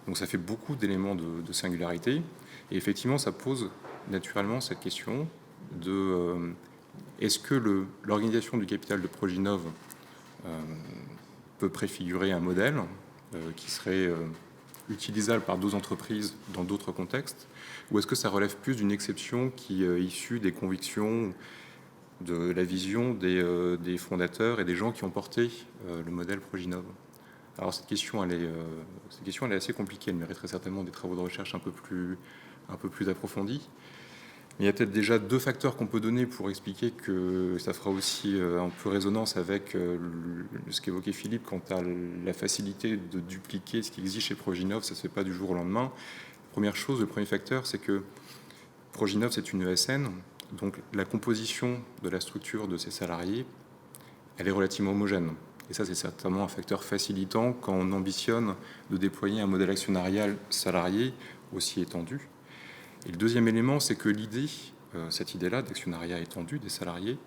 S3: Donc ça fait beaucoup d'éléments de singularité. Et effectivement, ça pose naturellement cette question de est-ce que l'organisation du capital de Proginov peut préfigurer un modèle qui serait utilisable par d'autres entreprises dans d'autres contextes, ou est-ce que ça relève plus d'une exception qui est issue des convictions, de la vision des fondateurs et des gens qui ont porté le modèle Proginov? Alors cette question, elle est assez compliquée, elle mériterait certainement des travaux de recherche un peu plus approfondis. Il y a peut-être déjà deux facteurs qu'on peut donner pour expliquer que ça fera aussi un peu résonance avec ce qu'évoquait Philippe quant à la facilité de dupliquer ce qui existe chez Proginov. Ça ne se fait pas du jour au lendemain. Première chose, le premier facteur, c'est que Proginov, c'est une ESN. Donc la composition de la structure de ses salariés, elle est relativement homogène. Et ça, c'est certainement un facteur facilitant quand on ambitionne de déployer un modèle actionnarial salarié aussi étendu. Et le deuxième élément, c'est que l'idée, cette idée-là d'actionnariat étendu des salariés,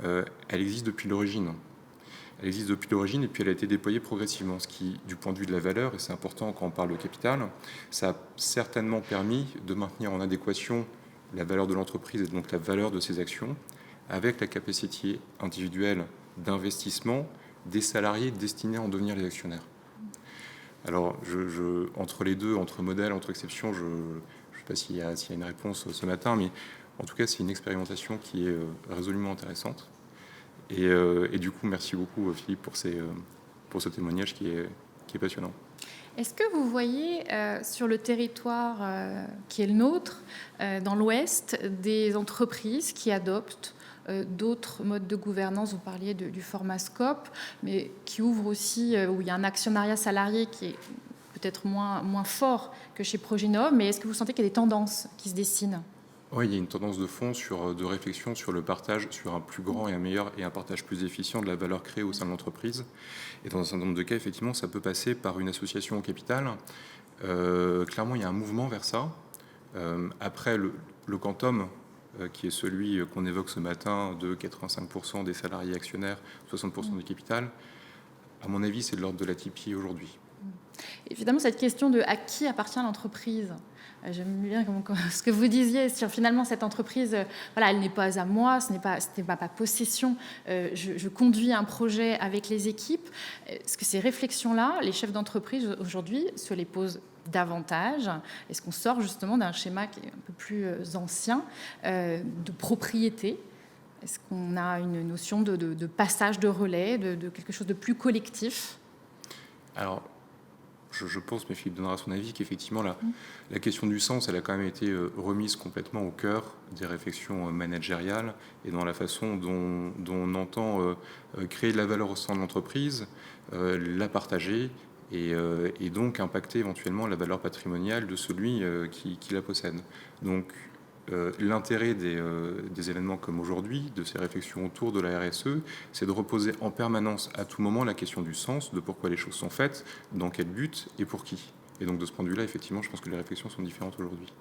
S3: elle existe depuis l'origine. Elle existe depuis l'origine et puis elle a été déployée progressivement, ce qui, du point de vue de la valeur, et c'est important quand on parle de capital, ça a certainement permis de maintenir en adéquation la valeur de l'entreprise et donc la valeur de ses actions avec la capacité individuelle d'investissement des salariés destinés à en devenir les actionnaires. Alors, entre les deux, entre modèle, entre exception, je ne sais pas s'il y a une réponse ce matin, mais en tout cas, c'est une expérimentation qui est résolument intéressante. Et du coup, merci beaucoup, Philippe, pour ce témoignage qui est passionnant.
S1: Est-ce que vous voyez sur le territoire qui est le nôtre, dans l'Ouest, des entreprises qui adoptent d'autres modes de gouvernance? Vous parliez du format Scope, mais qui ouvre aussi, où il y a un actionnariat salarié qui est peut-être moins fort que chez Proginov, mais est-ce que vous sentez qu'il y a des tendances qui se dessinent?
S3: Oui, il y a une tendance de fond de réflexion sur le partage, sur un plus grand et un meilleur et un partage plus efficient de la valeur créée au sein de l'entreprise. Et dans un certain nombre de cas, effectivement, ça peut passer par une association au capital. Clairement, il y a un mouvement vers ça. Après, le quantum, qui est celui qu'on évoque ce matin, de 85% des salariés actionnaires, 60% du capital, à mon avis, c'est de l'ordre de la TPI aujourd'hui.
S1: Évidemment, cette question de à qui appartient l'entreprise, j'aime bien ce que vous disiez sur finalement cette entreprise, voilà, elle n'est pas à moi, ce n'est pas possession, je conduis un projet avec les équipes. Est-ce que ces réflexions-là, les chefs d'entreprise aujourd'hui se les posent davantage? Est-ce qu'on sort justement d'un schéma qui est un peu plus ancien de propriété? Est-ce qu'on a une notion de passage de relais, de quelque chose de plus collectif?
S3: Alors, je pense, mais Philippe donnera son avis, qu'effectivement la question du sens, elle a quand même été remise complètement au cœur des réflexions managériales et dans la façon dont on entend créer de la valeur au sein de l'entreprise, la partager et donc impacter éventuellement la valeur patrimoniale de celui qui la possède. Donc l'intérêt des événements comme aujourd'hui, de ces réflexions autour de la RSE, c'est de reposer en permanence à tout moment la question du sens, de pourquoi les choses sont faites, dans quel but et pour qui. Et donc de ce point de vue-là, effectivement, je pense que les réflexions sont différentes aujourd'hui.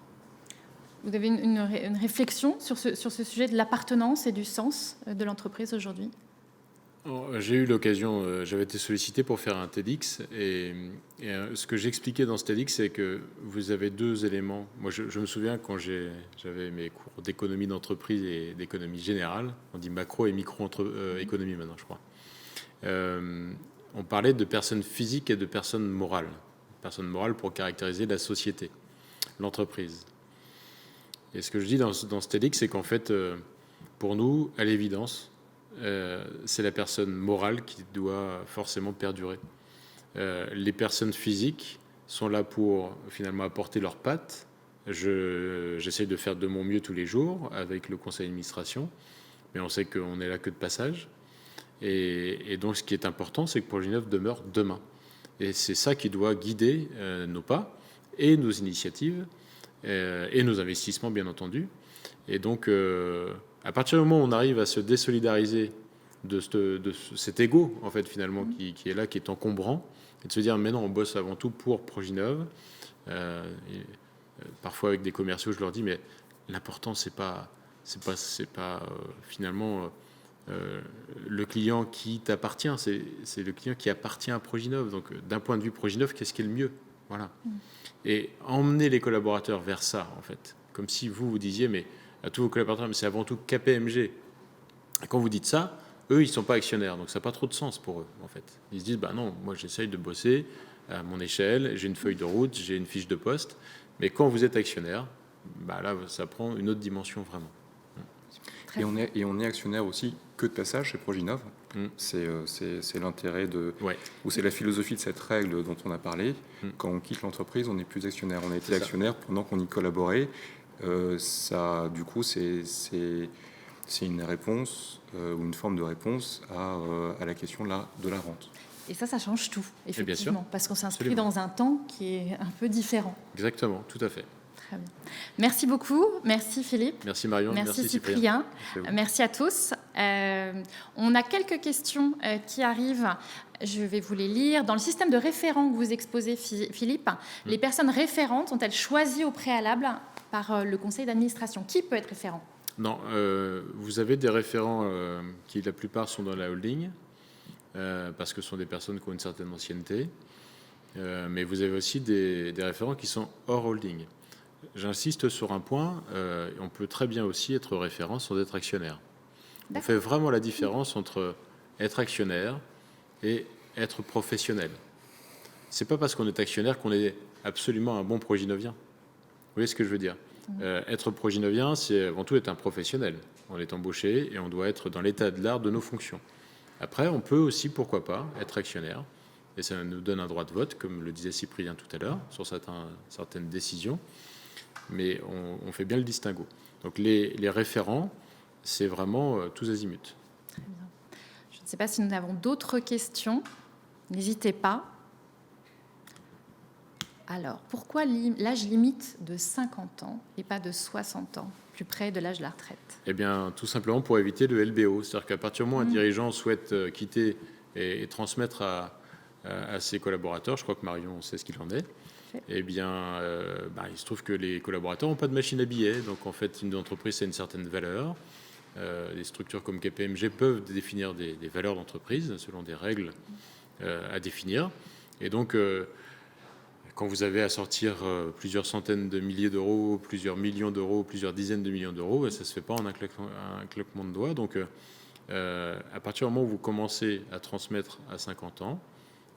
S1: Vous avez une réflexion sur ce sujet de l'appartenance et du sens de l'entreprise aujourd'hui?
S2: J'ai eu l'occasion, j'avais été sollicité pour faire un TEDx et ce que j'expliquais dans ce TEDx, c'est que vous avez deux éléments. Moi, je me souviens quand j'avais mes cours d'économie d'entreprise et d'économie générale, on dit macro et micro-économie maintenant, je crois. On parlait de personnes physiques et de personnes morales. Personnes morales pour caractériser la société, l'entreprise. Et ce que je dis dans ce TEDx, c'est qu'en fait, pour nous, à l'évidence, c'est la personne morale qui doit forcément perdurer. Les personnes physiques sont là pour finalement apporter leurs pattes. J'essaye de faire de mon mieux tous les jours avec le conseil d'administration, mais on sait qu'on n'est là que de passage. Et donc ce qui est important, c'est que Proginov demeure demain. Et c'est ça qui doit guider nos pas et nos initiatives et nos investissements, bien entendu. Et donc, à partir du moment où on arrive à se désolidariser de cet ego, en fait, finalement, qui est là, qui est encombrant, et de se dire, mais non, on bosse avant tout pour Proginov. Parfois, avec des commerciaux, je leur dis, mais l'important, c'est pas finalement le client qui t'appartient, c'est le client qui appartient à Proginov. Donc, d'un point de vue Proginov, qu'est-ce qui est le mieux? Voilà. Et emmener les collaborateurs vers ça, en fait. Comme si vous disiez, mais à tous vos collaborateurs, mais c'est avant tout KPMG. Et quand vous dites ça, eux, ils ne sont pas actionnaires, donc ça n'a pas trop de sens pour eux, en fait. Ils se disent, bah non, moi j'essaye de bosser à mon échelle, j'ai une feuille de route, j'ai une fiche de poste, mais quand vous êtes actionnaire, bah là, ça prend une autre dimension vraiment.
S3: Et on est actionnaire aussi que de passage chez Proginov. C'est l'intérêt ou c'est la philosophie de cette règle dont on a parlé. Quand on quitte l'entreprise, on n'est plus actionnaire. On a été actionnaire pendant qu'on y collaborait. Ça, du coup, c'est une réponse ou une forme de réponse à la question de la rente.
S1: Et ça change tout, effectivement, parce qu'on s'inscrit
S2: Absolument.
S1: dans un temps qui est un peu différent.
S2: Exactement, tout à fait.
S1: Très bien. Merci beaucoup. Merci Philippe.
S2: Merci Marion.
S1: Merci Cyprien. Merci à tous. On a quelques questions qui arrivent. Je vais vous les lire. Dans le système de référents que vous exposez, Philippe, les personnes référentes ont-elles choisi au préalable par le conseil d'administration? Qui peut être référent?
S2: Non, vous avez des référents qui, la plupart, sont dans la holding, parce que ce sont des personnes qui ont une certaine ancienneté. Mais vous avez aussi des référents qui sont hors holding. J'insiste sur un point, on peut très bien aussi être référent sans être actionnaire. On fait vraiment la différence entre être actionnaire et être professionnel. C'est pas parce qu'on est actionnaire qu'on est absolument un bon proginovien. Vous voyez ce que je veux dire? Être proginovien, c'est avant tout être un professionnel. On est embauché et on doit être dans l'état de l'art de nos fonctions. Après, on peut aussi, pourquoi pas, être actionnaire. Et ça nous donne un droit de vote, comme le disait Cyprien tout à l'heure, sur certaines décisions. Mais on fait bien le distinguo. Donc les référents, c'est vraiment tous azimuts.
S1: Très bien. Je ne sais pas si nous avons d'autres questions. N'hésitez pas. Alors, pourquoi l'âge limite de 50 ans et pas de 60 ans, plus près de l'âge de la retraite?
S2: Eh bien, tout simplement pour éviter le LBO. C'est-à-dire qu'à partir du moment où un dirigeant souhaite quitter et transmettre à ses collaborateurs, je crois que Marion sait ce qu'il en est, eh bien, il se trouve que les collaborateurs n'ont pas de machine à billets. Donc, en fait, une entreprise, c'est une certaine valeur. Les structures comme KPMG peuvent définir des valeurs d'entreprise selon des règles à définir. Et donc, quand vous avez à sortir plusieurs centaines de milliers d'euros, plusieurs millions d'euros, plusieurs dizaines de millions d'euros, ça ne se fait pas en un claquement de doigts. Donc, à partir du moment où vous commencez à transmettre à 50 ans,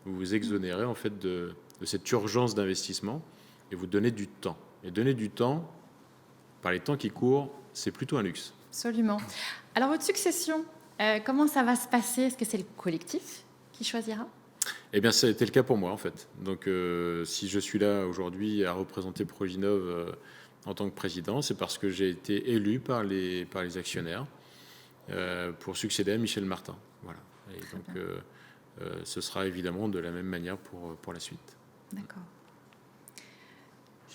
S2: vous vous exonérez en fait de cette urgence d'investissement et vous donnez du temps. Et donner du temps, par les temps qui courent, c'est plutôt un luxe.
S1: Absolument. Alors, votre succession, comment ça va se passer? Est-ce que c'est le collectif qui choisira?
S2: Eh bien, ça a été le cas pour moi, en fait. Donc, si je suis là aujourd'hui à représenter Proginov en tant que président, c'est parce que j'ai été élu par les actionnaires pour succéder à Michel Martin. Voilà. Et donc, ce sera évidemment de la même manière pour la suite.
S1: D'accord.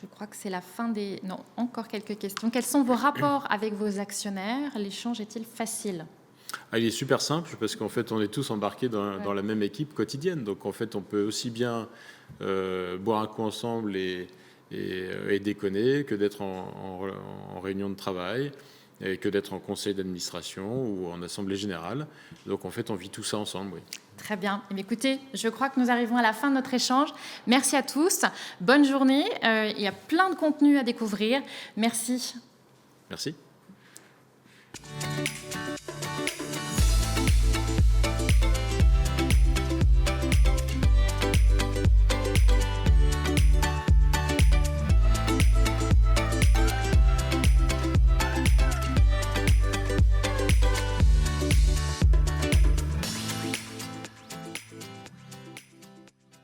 S1: Je crois que c'est la fin des... Non, encore quelques questions. Quels sont vos rapports avec vos actionnaires? L'échange est-il facile?
S2: Il est super simple parce qu'en fait, on est tous embarqués dans la même équipe quotidienne. Donc, en fait, on peut aussi bien boire un coup ensemble et et déconner que d'être en réunion de travail et que d'être en conseil d'administration ou en assemblée générale. Donc en fait, on vit tout ça ensemble, oui.
S1: Très bien. Eh bien, écoutez, je crois que nous arrivons à la fin de notre échange. Merci à tous. Bonne journée. Il y a plein de contenus à découvrir. Merci.
S2: Merci.